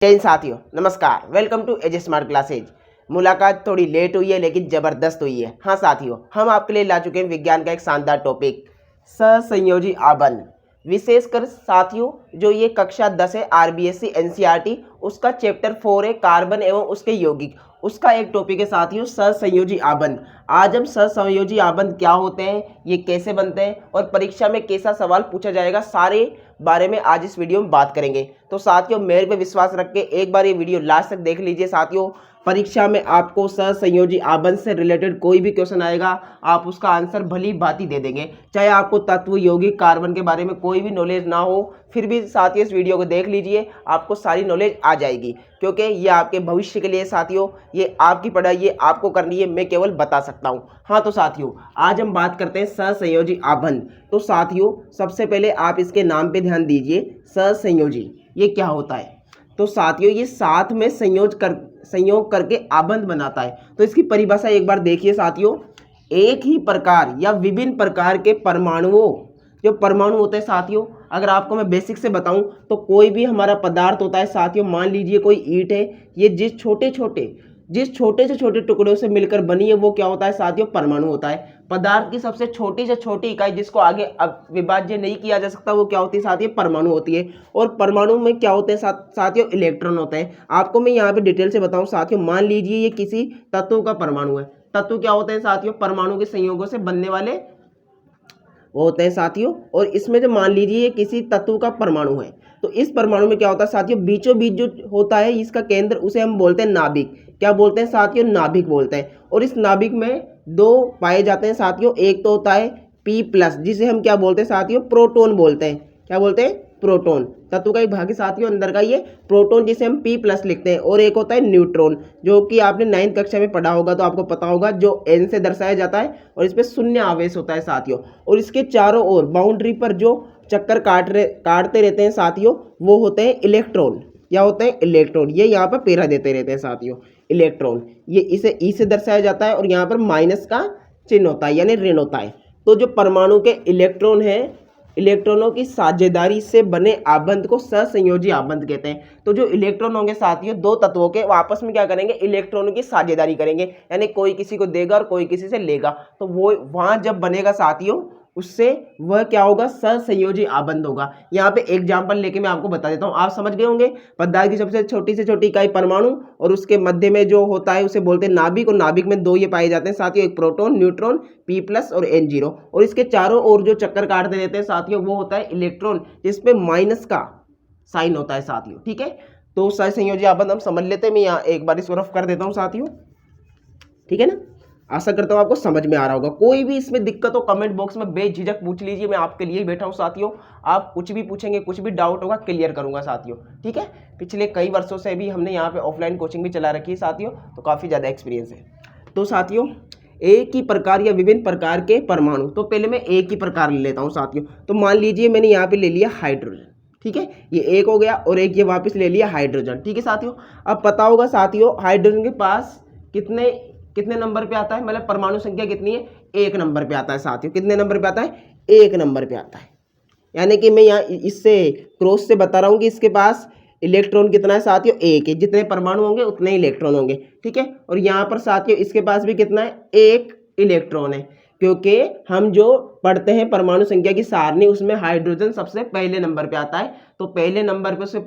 जय हिंद साथियों, नमस्कार। Welcome to Edge Smart Classes. मुलाकात थोड़ी लेट हुई है लेकिन ज़बरदस्त हुई है। हाँ साथियों, हम आपके लिए ला चुके हैं विज्ञान का एक शानदार टॉपिक, सहसंयोजी आबंध। विशेषकर साथियों, जो ये कक्षा 10 है आरबीएससी एनसीईआरटी, उसका चैप्टर 4 है कार्बन एवं उसके यौगिक, उसका एक टॉपिक है साथियों सहसंयोजी आबंध। आज हम सहसंयोजी आबंध क्या होते हैं, ये कैसे बनते हैं और परीक्षा में कैसा सवाल पूछा जाएगा, सारे बारे में आज इस वीडियो में बात करेंगे। तो साथियों, मेरे पे विश्वास रख के एक बार ये वीडियो लास्ट तक देख लीजिए। साथियों, परीक्षा में आपको सहसंयोजी आबंध से रिलेटेड कोई भी क्वेश्चन आएगा, आप उसका आंसर भली भांति दे देंगे। चाहे आपको तत्व, यौगिक, कार्बन के बारे में कोई भी नॉलेज ना हो, फिर भी साथियों इस वीडियो को देख लीजिए, आपको सारी नॉलेज आ जाएगी। क्योंकि ये आपके भविष्य के लिए साथियों, ये आपकी पढ़ाई, ये आपको करनी है, मैं केवल बता सकता हूँ। हाँ तो साथियों, आज हम बात करते हैं सहसंयोजी आबंध। तो साथियों, सबसे पहले आप इसके नाम पे ध्यान दीजिए, सहसंयोजी ये क्या होता है। तो साथियों, ये साथ में संयोग करके आबंध बनाता है। तो इसकी परिभाषा एक बार देखिए साथियों, एक ही प्रकार या विभिन्न प्रकार के परमाणुओं, जो परमाणु होते हैं साथियों, अगर आपको मैं बेसिक से बताऊं तो कोई भी हमारा पदार्थ होता है साथियों, मान लीजिए कोई ईंट है, ये जिस छोटे से छोटे टुकड़ों से मिलकर बनी है, वो क्या होता है साथियों, परमाणु होता है। पदार्थ की सबसे छोटी से छोटी इकाई जिसको आगे अब विभाज्य नहीं किया जा सकता, वो क्या होती है साथियों, परमाणु होती है। और परमाणु में क्या होते हैं साथियों, इलेक्ट्रॉन होते हैं। आपको मैं यहाँ पे डिटेल से बताऊं साथियों, मान लीजिए ये किसी तत्व का परमाणु है। तत्व क्या होते हैं साथियों, परमाणु के संयोगों से बनने वाले वो होते हैं साथियों। और इसमें जो मान लीजिए ये किसी तत्व का परमाणु है, तो इस परमाणु में क्या होता है साथियों, बीचों बीच जो होता है इसका केंद्र, उसे हम बोलते हैं नाभिक। क्या बोलते हैं साथियों, नाभिक बोलते हैं। और इस नाभिक में दो पाए जाते हैं साथियों, एक तो होता है P+, जिसे हम क्या बोलते हैं साथियों, प्रोटॉन बोलते हैं। क्या बोलते हैं, प्रोटॉन। तत्व का एक भाग है साथियों अंदर का ये प्रोटॉन, जिसे हम P+ लिखते हैं। और एक होता है न्यूट्रॉन, जो कि आपने 9th कक्षा में पढ़ा होगा, तो आपको पता होगा, जो N से दर्शाया जाता है और इस पे शून्य आवेश होता है साथियों। और इसके चारों ओर बाउंड्री पर जो चक्कर काटते रहते हैं साथियों, वो होते हैं इलेक्ट्रॉन। या होते हैं इलेक्ट्रॉन, ये यहाँ पर पेरा देते रहते हैं साथियों, इलेक्ट्रॉन। ये इसे ई से दर्शाया जाता है और यहाँ पर माइनस का चिन्ह होता है, यानी ऋण होता है। तो जो परमाणु के इलेक्ट्रॉन है, इलेक्ट्रॉनों की साझेदारी से बने आबंध को सहसंयोजी आबंध कहते हैं। तो जो इलेक्ट्रॉन होंगे साथियों, दो तत्वों के, वो आपस में क्या करेंगे, इलेक्ट्रॉनों की साझेदारी करेंगे, यानी कोई किसी को देगा और कोई किसी से लेगा। तो वो वहां जब बनेगा साथियों, उससे वह क्या होगा, सहसंयोजी आबंध होगा। यहाँ पे एग्जांपल लेके मैं आपको बता देता हूँ, आप समझ गए होंगे। पदार्थ की सबसे छोटी से छोटी इकाई परमाणु, और उसके मध्य में जो होता है उसे बोलते हैं नाभिक। और नाभिक में दो ये पाए जाते हैं साथियों, एक प्रोटॉन, न्यूट्रॉन, P+ और N0। और इसके चारों ओर जो चक्कर काटते रहते हैं साथियों, वो होता है इलेक्ट्रॉन, जिसपे माइनस का साइन होता है साथियों। ठीक है, तो सहसंयोजी आबंध हम समझ लेते हैं। मैं यहाँ एक बार इसको रफ कर देता हूँ साथियों, ठीक है ना। आशा करता हूँ आपको समझ में आ रहा होगा। कोई भी इसमें दिक्कत हो कमेंट बॉक्स में बेझिझक पूछ लीजिए, मैं आपके लिए ही बैठा हूँ साथियों। आप कुछ भी पूछेंगे, कुछ भी डाउट होगा, क्लियर करूंगा साथियों। ठीक है, पिछले कई वर्षों से भी हमने यहाँ पे ऑफलाइन कोचिंग भी चला रखी है साथियों, तो काफ़ी ज़्यादा एक्सपीरियंस है। तो साथियों, एक ही प्रकार या विभिन्न प्रकार के परमाणु, तो पहले मैं एक ही प्रकार ले लेता हूँ साथियों। तो मान लीजिए मैंने यहाँ पे ले लिया हाइड्रोजन, ठीक है, ये एक हो गया, और एक ये वापस ले लिया हाइड्रोजन। ठीक है साथियों, अब पता होगा साथियों, हाइड्रोजन के पास कितने नंबर पे आता है, मतलब परमाणु संख्या कितनी है, 1 नंबर पे आता है साथियों। कितने नंबर पे आता है, 1 नंबर पे आता है। यानी कि मैं यहाँ इससे क्रॉस से बता रहा हूँ कि इसके पास इलेक्ट्रॉन कितना है साथियों, 1 है। जितने परमाणु होंगे उतने इलेक्ट्रॉन होंगे। ठीक है, और यहाँ पर साथियों इसके पास भी कितना है, 1 इलेक्ट्रॉन है। क्योंकि हम जो पढ़ते हैं परमाणु संख्या की सारणी, उसमें हाइड्रोजन सबसे पहले नंबर पे आता है। तो पहले नंबर पे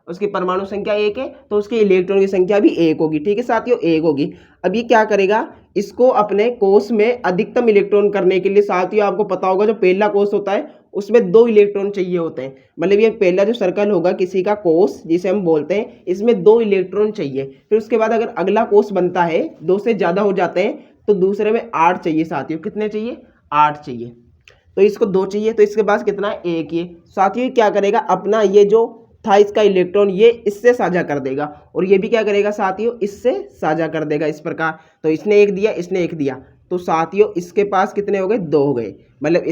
उसकी परमाणु संख्या 1 है, तो उसकी इलेक्ट्रॉन की संख्या भी 1 होगी। ठीक है साथियों, 1 होगी। अब ये क्या करेगा, इसको अपने कोष में अधिकतम इलेक्ट्रॉन करने के लिए साथियों, आपको पता होगा जो पहला कोष होता है उसमें 2 इलेक्ट्रॉन चाहिए होते हैं। मतलब ये पहला जो सर्कल होगा किसी का कोष, जिसे हम बोलते हैं, इसमें 2 इलेक्ट्रॉन चाहिए। फिर उसके बाद अगर अगला कोष बनता है, 2 से ज़्यादा हो जाते हैं, तो दूसरे में 8 चाहिए साथियों। कितने चाहिए, 8 चाहिए। तो इसको 2 चाहिए, तो इसके पास कितना है, 1 ही। साथियों क्या करेगा, अपना ये जो था इसका इलेक्ट्रॉन, ये इससे साझा कर देगा, और ये भी क्या करेगा साथियों, इससे साझा कर देगा इस प्रकार। तो इसने 1 दिया, इसने 1 दिया, तो साथियों इसके पास कितने हो गए, 2 हो गए। मतलब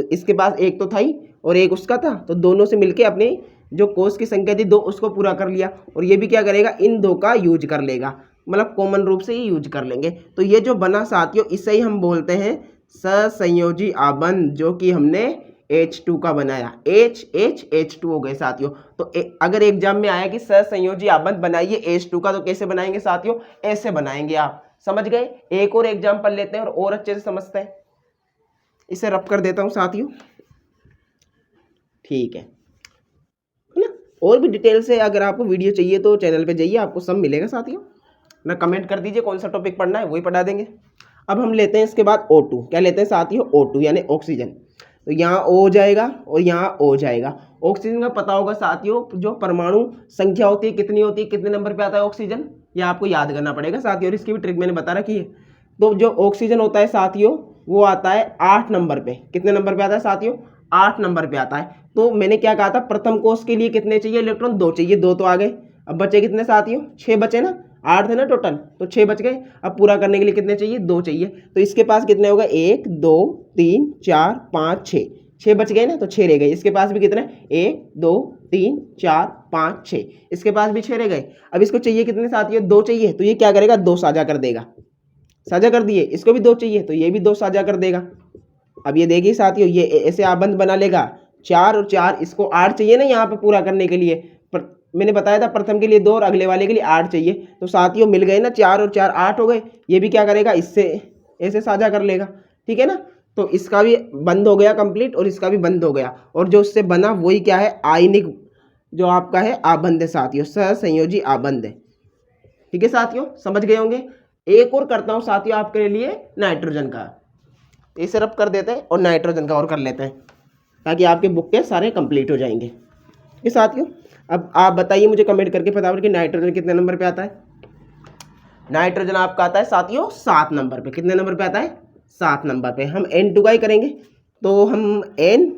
इसके पास 1 तो था ही और 1 उसका था, तो दोनों से मिलके अपनी जो कोष की संख्या थी 2, उसको पूरा कर लिया। और ये भी क्या करेगा, इन 2 का यूज कर लेगा, मतलब कॉमन रूप से ही यूज कर लेंगे। तो ये जो बना साथियों, इसे ही हम बोलते हैं सहसंयोजी आबंध, जो कि हमने H2 का बनाया, H2 हो गए साथियों। तो अगर एग्जाम में आया कि सहसंयोजी आबंध बनाइए H2 का, तो कैसे बनाएंगे साथियों, ऐसे बनाएंगे। आप समझ गए। एक और एग्जाम्पल लेते हैं और अच्छे से समझते हैं। इसे रब कर देता हूं साथियों, ठीक है ना। और भी डिटेल से अगर आपको वीडियो चाहिए तो चैनल पे जाइए, आपको सब मिलेगा साथियों ना। कमेंट कर दीजिए कौन सा टॉपिक पढ़ना है, वही पढ़ा देंगे। अब हम लेते हैं इसके बाद O2। क्या लेते हैं साथियों, O2 यानी ऑक्सीजन। तो यहाँ O हो जाएगा और यहाँ O हो जाएगा। ऑक्सीजन का पता होगा साथियों, जो परमाणु संख्या होती है कितनी होती है, कितने नंबर पे आता है ऑक्सीजन, ये आपको याद करना पड़ेगा साथियों। और इसकी भी ट्रिक मैंने बता रखी है। तो जो ऑक्सीजन होता है साथियों, वो आता है 8 नंबर पे। कितने नंबर पे आता है साथियों, 8 नंबर पे आता है। तो मैंने क्या कहा था, प्रथम कोष के लिए कितने चाहिए इलेक्ट्रॉन, 2 चाहिए, 2 तो आ गए। अब बचे कितने साथियों, 6 बचे ना, 8 थे ना टोटल, तो 6 बच गए। अब पूरा करने के लिए कितने चाहिए, 2 चाहिए। तो इसके पास कितने होगा, 1 2 3 4 5 6, 6 बच गए ना, तो 6 रह गए। इसके पास भी कितने, 1 2 3 4 5 6, इसके पास भी 6 रह गए। अब इसको चाहिए कितने साथियों, 2 चाहिए। तो ये क्या करेगा, 2 साझा कर देगा, साझा कर दिए। इसको भी 2 चाहिए, तो ये भी 2 साझा कर देगा। अब ये देखिए साथियों, ये ऐसे आबंध बना लेगा 4 और 4, इसको 8 चाहिए ना यहाँ पे पूरा करने के लिए। मैंने बताया था प्रथम के लिए 2 और अगले वाले के लिए 8 चाहिए। तो साथियों मिल गए ना, 4 और 4 8 हो गए। ये भी क्या करेगा, इससे ऐसे साझा कर लेगा, ठीक है ना। तो इसका भी बंद हो गया कंप्लीट और इसका भी बंद हो गया। और जो उससे बना वही क्या है, आयनिक जो आपका है आबंध है साथियों, सहसंयोजी आबंध है। ठीक है साथियों, समझ गए होंगे। एक और करता हूं साथियों आपके लिए नाइट्रोजन का, इसे रब कर देते हैं और नाइट्रोजन का और कर लेते हैं, ताकि आपके बुक के सारे कंप्लीट हो जाएंगे। ये साथियों, अब आप बताइए मुझे कमेंट करके फटाफट कि नाइट्रोजन कितने नंबर पे आता है। नाइट्रोजन आपका आता है साथियों 7 नंबर पे। कितने नंबर पे आता है, 7 नंबर पे। हम N2 का ही करेंगे, तो हम N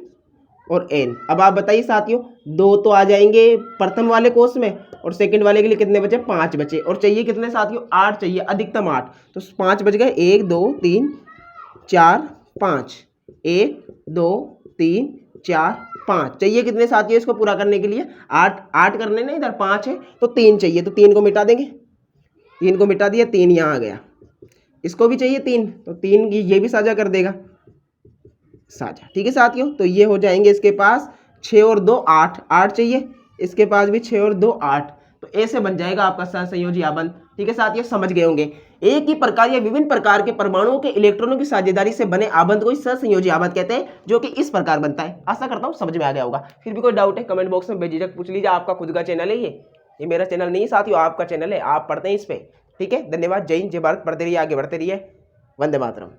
और N। अब आप बताइए साथियों, 2 तो आ जाएंगे प्रथम वाले कोष में, और सेकंड वाले के लिए कितने बचे, 5 बचे। और चाहिए कितने साथियों, 8 चाहिए, अधिकतम 8। तो 5 बच गए, 1 2 3 4 5, 1 2 3 4 5। चाहिए कितने साथियों इसको पूरा करने के लिए, 8 करने ना, इधर 5 है तो 3 चाहिए। तो 3 को मिटा देंगे, 3 को मिटा दिया, 3 यहाँ आ गया। इसको भी चाहिए 3, तो 3 ये भी साझा कर देगा, साझा। ठीक है साथियों, तो ये हो जाएंगे इसके पास 6 और 2 8, 8 चाहिए। इसके पास भी 6 और 2 8। तो ऐसे बन जाएगा आपका सहसंयोजी आबंध। ठीक है साथियों, समझ गए होंगे। एक ही प्रकार या विभिन्न प्रकार के परमाणुओं के इलेक्ट्रॉनों की साझेदारी से बने आबंध को ही सहसंयोजी आबंध कहते हैं, जो कि इस प्रकार बनता है। आशा करता हूं समझ में आ गया होगा। फिर भी कोई डाउट है कमेंट बॉक्स में बेझिझक पूछ लीजिए। आपका खुद का चैनल है ये मेरा चैनल नहीं है साथियों, आपका चैनल है, आप पढ़ते हैं इस पे। ठीक है, धन्यवाद। जय हिंद, जय भारत। पढ़ते रहिए, आगे बढ़ते रहिए। वंदे मातरम।